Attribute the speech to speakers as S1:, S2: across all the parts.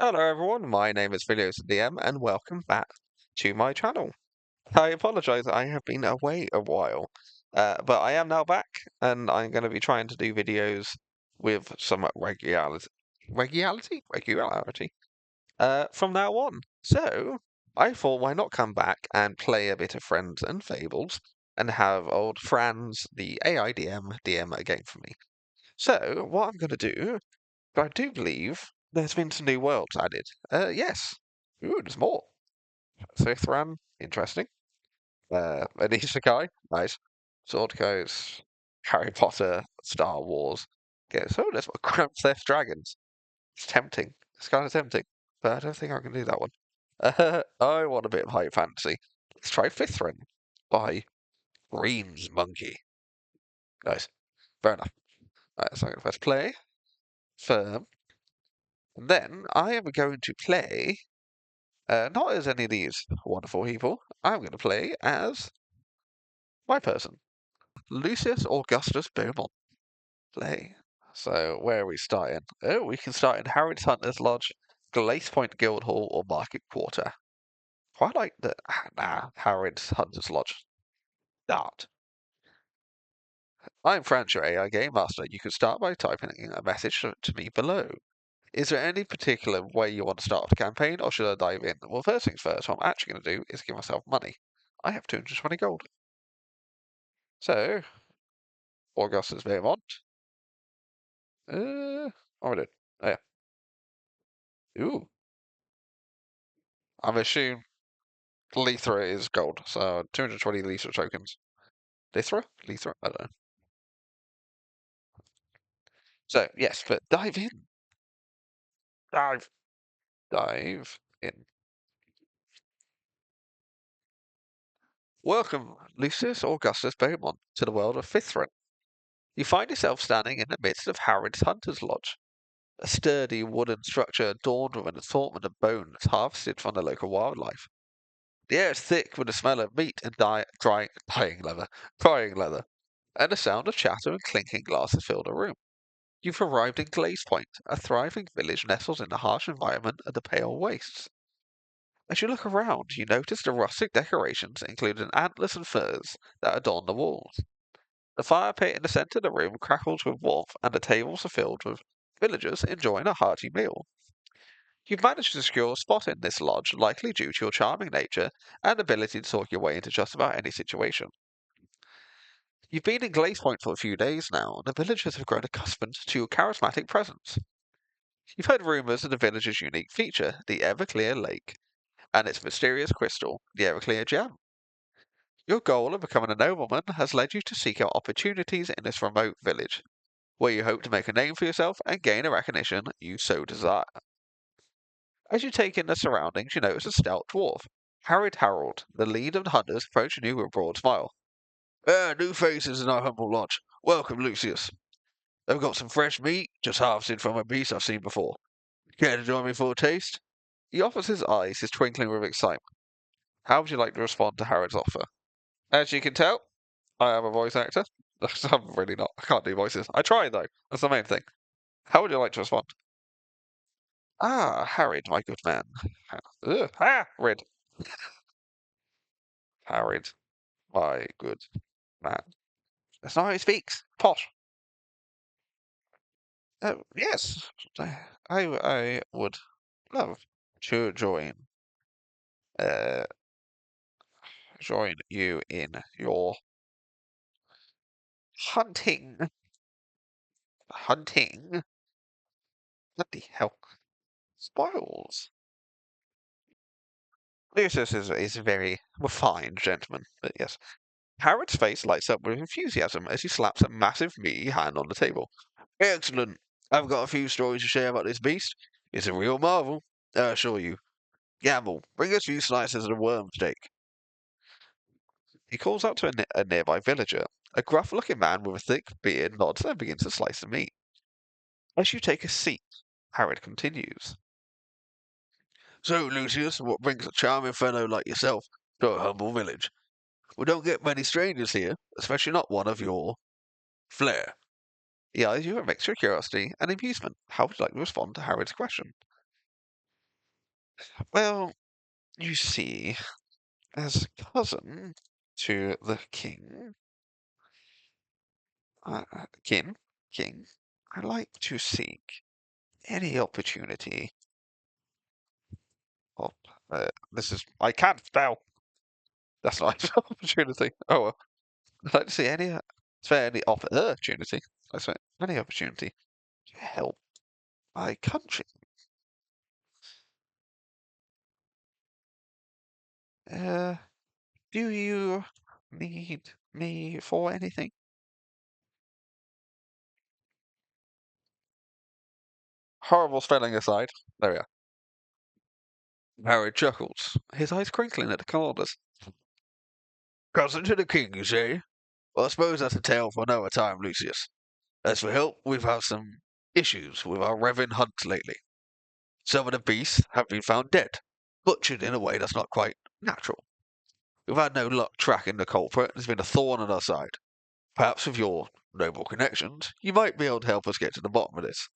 S1: Hello everyone, my name is Philios DM and welcome back to my channel. I apologise, I have been away a while, but I am now back and I'm going to be trying to do videos with some regularity, from now on. So, I thought why not come back and play a bit of Friends and Fables and have old Franz, the AI DM a game for me. So, what I'm going to do I do believe there's been some new worlds added. Yes. Ooh, there's more. Fifth Ran, interesting. An Isekai, nice. Sword Coast, Harry Potter, Star Wars. Okay, so there's Grand Theft Dragons. It's tempting. It's kind of tempting, but I don't think I can do that one. I want a bit of high fantasy. Let's try Fifth Run by Green's Monkey. Nice. Fair enough. Alright, so I'm going to press play, firm, and then I am going to play. Not as any of these wonderful people. I'm going to play as my person, Lucius Augustus Beaumont. Play. So, where are we starting? Oh, we can start in Harrods Hunter's Lodge, Glacepoint Guild Hall, or Market Quarter. Quite like the. Harrods Hunter's Lodge. Start. I'm Franz, your AI Game Master. You can start by typing a message to me below. Is there any particular way you want to start off the campaign, or should I dive in? Well, first things first, what I'm actually going to do is give myself money. I have 220 gold. So, Augustus Vermont. What am I doing? Oh, yeah. Ooh. I'm assuming Lithra is gold, so 220 Lithra tokens. Lithra? Lithra? I don't know. So, yes, but dive in. Dive. Dive in. Welcome, Lucius Augustus Beaumont, to the world of Fifthron. You find yourself standing in the midst of Harrod's Hunter's Lodge, a sturdy wooden structure adorned with an assortment of bones harvested from the local wildlife. The air is thick with the smell of meat and drying leather, and the sound of chatter and clinking glasses fill the room. You've arrived in Glacepoint, a thriving village nestled in the harsh environment of the Pale Wastes. As you look around, you notice the rustic decorations, including antlers and furs, that adorn the walls. The fire pit in the centre of the room crackles with warmth, and the tables are filled with villagers enjoying a hearty meal. You've managed to secure a spot in this lodge, likely due to your charming nature and ability to talk your way into just about any situation. You've been in Glacepoint for a few days now, and the villagers have grown accustomed to your charismatic presence. You've heard rumours of the village's unique feature, the Everclear Lake, and its mysterious crystal, the Everclear Gem. Your goal of becoming a nobleman has led you to seek out opportunities in this remote village, where you hope to make a name for yourself and gain a recognition you so desire. As you take in the surroundings, you notice a stout dwarf, Harold, the lead of the hunters, approaching you with a broad smile. New faces in our humble lodge. Welcome, Lucius. I've got some fresh meat, just harvested from a beast I've seen before. Care to join me for a taste? The officer's eyes is twinkling with excitement. How would you like to respond to Harold's offer? As you can tell, I am a voice actor. I'm really not. I can't do voices. I try, though. That's the main thing. How would you like to respond? Ah, Harried, my good man. Red. Harried, my good man. That's not how he speaks. Posh. Yes, I would love to uh, join you in your hunting. Hunting? What the hell? Spoils. Lucius is a very refined gentleman, but yes. Harrod's face lights up with enthusiasm as he slaps a massive meaty hand on the table. Excellent! I've got a few stories to share about this beast. It's a real marvel, I assure you. Gamble, bring us a few slices of the worm steak. He calls out to a nearby villager. A gruff-looking man with a thick beard nods and begins to slice the meat. As you take a seat, Harrod continues. So, Lucius, what brings a charming fellow like yourself to a humble village? We don't get many strangers here, especially not one of your flair. He eyes you with a mixture of curiosity and amusement. How would you like to respond to Harrod's question? Well, you see, as a cousin to the king, king, I like to seek any opportunity of, I can't spell. That's not opportunity. Oh well. I'd like to see any opportunity. I say any opportunity to help my country. Uh, do you need me for anything? Horrible spelling aside, there we are. Harry chuckles, his eyes crinkling at the corners. Cousin to the king, you say? Well, I suppose that's a tale for another time, Lucius. As for help, we've had some issues with our Reverend hunts lately. Some of the beasts have been found dead, butchered in a way that's not quite natural. We've had no luck tracking the culprit, and it's been a thorn on our side. Perhaps with your noble connections, you might be able to help us get to the bottom of this.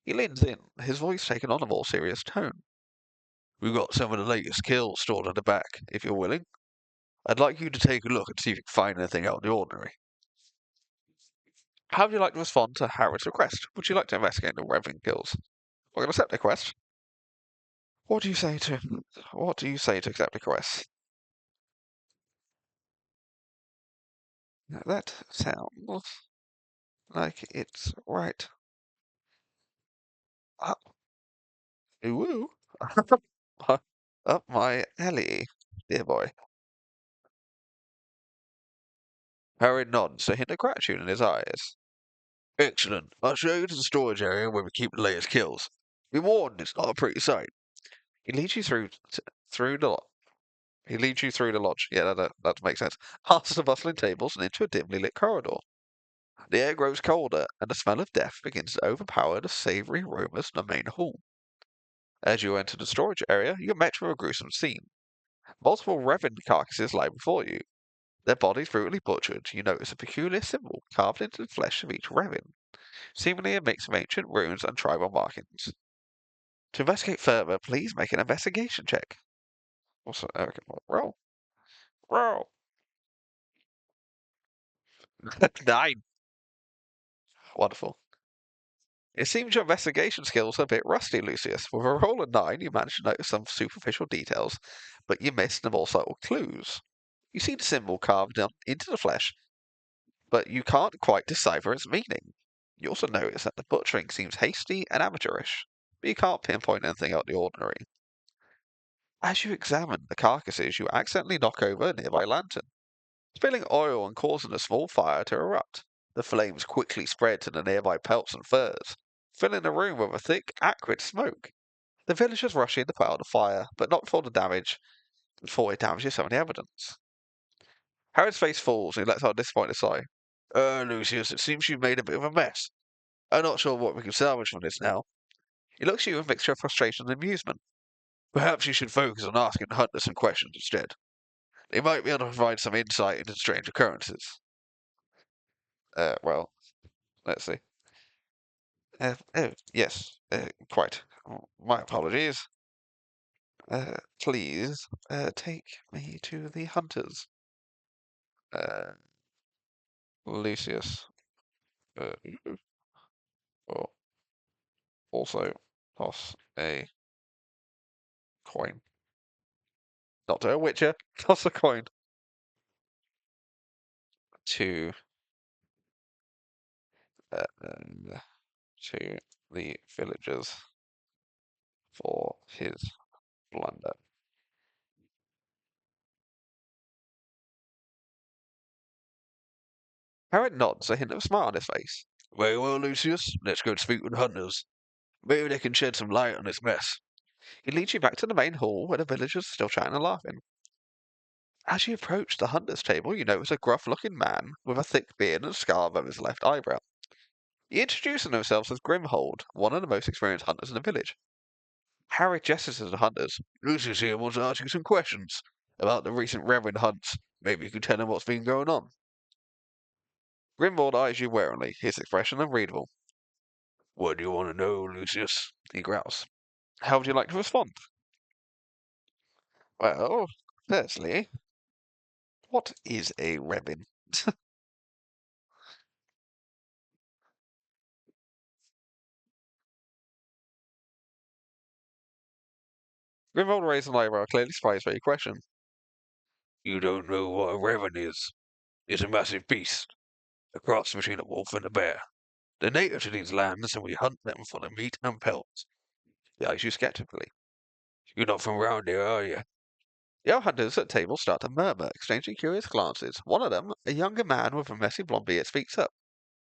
S1: He leans in, his voice taking on a more serious tone. We've got some of the latest kills stored at the back, if you're willing. I'd like you to take a look and see if you can find anything out of the ordinary. How would you like to respond to Harrod's request? Would you like to investigate the Reverend kills? We're going to accept the request. What do you say to accept the request? Now that sounds like it's right up, ooh, up my alley, dear boy. Harry nods, a hint of gratitude in his eyes. Excellent. I'll show you to the storage area where we keep the latest kills. Be warned, it's not a pretty sight. He leads you through the He leads you through the lodge. Yeah, that makes sense. Past the bustling tables and into a dimly lit corridor. The air grows colder, and the smell of death begins to overpower the savoury aromas in the main hall. As you enter the storage area, you're met with a gruesome scene. Multiple Revan carcasses lie before you. Their bodies brutally butchered. You notice a peculiar symbol carved into the flesh of each Revan, seemingly a mix of ancient runes and tribal markings. To investigate further, please make an investigation check. Also, okay, roll. Roll. 9. Wonderful. It seems your investigation skills are a bit rusty, Lucius. With a roll of 9, you managed to notice some superficial details, but you missed the more subtle clues. You see the symbol carved into the flesh, but you can't quite decipher its meaning. You also notice that the butchering seems hasty and amateurish, but you can't pinpoint anything out of the ordinary. As you examine the carcasses, you accidentally knock over a nearby lantern, spilling oil and causing a small fire to erupt. The flames quickly spread to the nearby pelts and furs, filling the room with a thick, acrid smoke. The villagers rush in to put out the fire, but not before it damages some of the evidence. Harrod's face falls and he lets out a disappointed sigh. Lucius, it seems you've made a bit of a mess. I'm not sure what we can salvage from this now. He looks at you with a mixture of frustration and amusement. Perhaps you should focus on asking the hunter some questions instead. They might be able to provide some insight into strange occurrences. Well, let's see. Yes, quite. Oh, my apologies. Please, take me to the hunters. Uh, Lucius, uh, will also toss a coin. Not to a witcher, toss a coin to uh, to the villagers for his blunder. Harry nods, a hint of a smile on his face. Very well, Lucius. Let's go speak with the hunters. Maybe they can shed some light on this mess. He leads you back to the main hall where the villagers are still chatting and laughing. As you approach the hunter's table, you notice a gruff-looking man with a thick beard and a scar above his left eyebrow. He introduces himself as Grimhold, one of the most experienced hunters in the village. Harry gestures to the hunters. Lucius here wants to ask you some questions about the recent Reverend hunts. Maybe you can tell him what's been going on. Grimwald eyes you warily, his expression unreadable. What do you want to know, Lucius? He growls. How would you like to respond? Well, firstly, what is a rebin? Grimald raised an eyebrow, clearly surprised by your question. You don't know what a rebin is. It's a massive beast, a cross between a wolf and a bear. They're native to these lands, and we hunt them for their meat and pelts. He eyes you skeptically. You're not from round here, are you? The other hunters at table start to murmur, exchanging curious glances. One of them, a younger man with a messy blond beard, speaks up.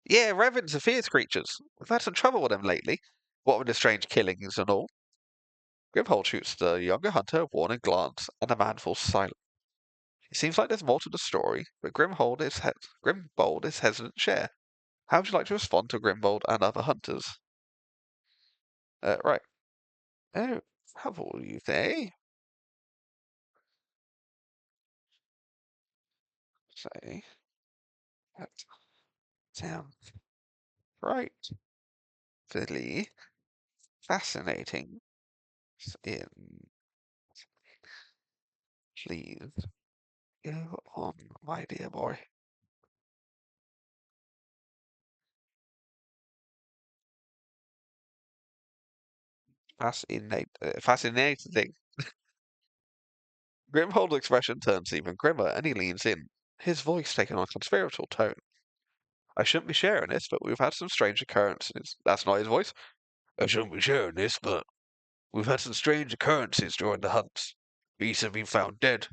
S1: Yeah, ravens are fierce creatures. We've had some trouble with them lately. What with the strange killings and all. Grimhold shoots the younger hunter a warning glance, and the man falls silent. It seems like there's more to the story, but Grimbold is hesitant to share. How would you like to respond to Grimbold and other hunters? Right. Oh, how will you say? Say that sounds frightfully fascinating. In please go on, my dear boy. Fascinating. Grimhold's expression turns even grimmer, and he leans in, his voice taking on a conspiratorial tone. I shouldn't be sharing this, but we've had some strange occurrences. That's not his voice. I shouldn't be sharing this, but we've had some strange occurrences during the hunts. Beasts have been found dead,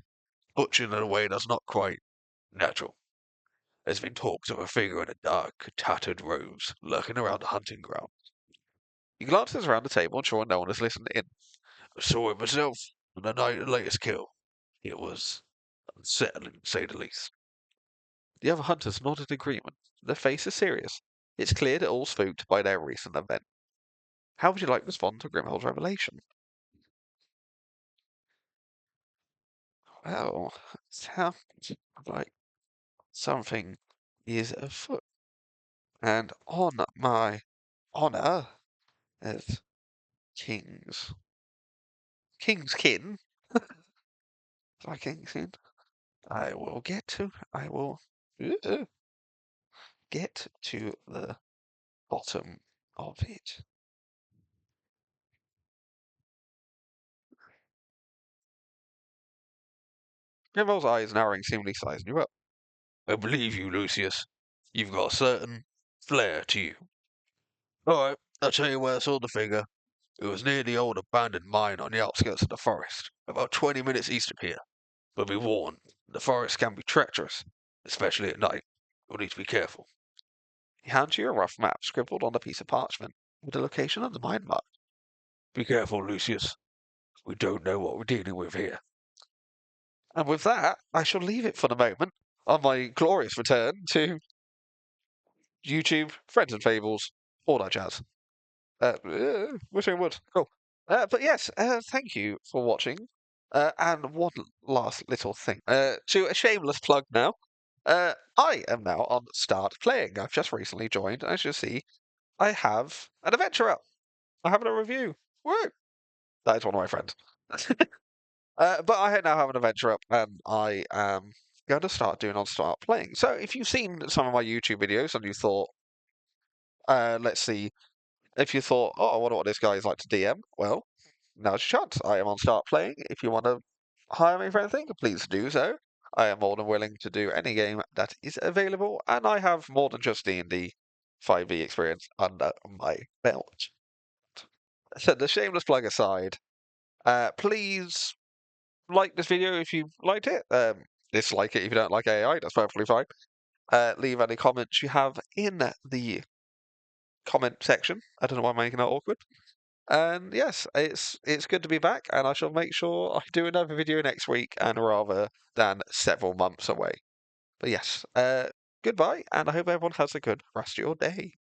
S1: butchered in a way that's not quite natural. There's been talks of a figure in a dark, tattered robes lurking around the hunting ground. He glances around the table, ensuring no one is listening in. I saw it myself on the night of the latest kill. It was unsettling, to say the least. The other hunters nodded agreement. Their faces serious. It's clear they're all spooked by their recent event. How would you like to respond to Grimhold's revelation? Well, sounds like something is afoot. And on my honor as king's kin, my king's kin, I will uh, get to the bottom of it. Grimmel's eyes narrowing seemingly sizing you up. I believe you, Lucius. You've got a certain flair to you. Alright, I'll tell you where I saw the figure. It was near the old abandoned mine on the outskirts of the forest, about 20 minutes east of here. But be warned, the forest can be treacherous, especially at night. You'll need to be careful. He hands you a rough map scribbled on a piece of parchment, with the location of the mine marked. Be careful, Lucius. We don't know what we're dealing with here. And with that, I shall leave it for the moment on my glorious return to YouTube, Friends and Fables, all that jazz. Wish I would. Cool. But yes, thank you for watching. And one last little thing. To a shameless plug now. I am now on Start Playing. I've just recently joined. As you see, I have an adventure up. I have a review. Woo! That is one of my friends. But I now have an adventure up, and I am going to start doing on Start Playing. So if you've seen some of my YouTube videos and you thought, let's see, if you thought, oh, I wonder what this guy is like to DM, well, now's your chance. I am on Start Playing. If you want to hire me for anything, please do so. I am more than willing to do any game that is available, and I have more than just D&D 5e experience under my belt. So the shameless plug aside, please like this video if you liked it. Dislike it if you don't like AI, that's perfectly fine. Leave any comments you have in the comment section. I don't know why I'm making that awkward. And yes, it's good to be back, and I shall make sure I do another video next week, and rather than several months away. But yes, goodbye, and I hope everyone has a good rest of your day.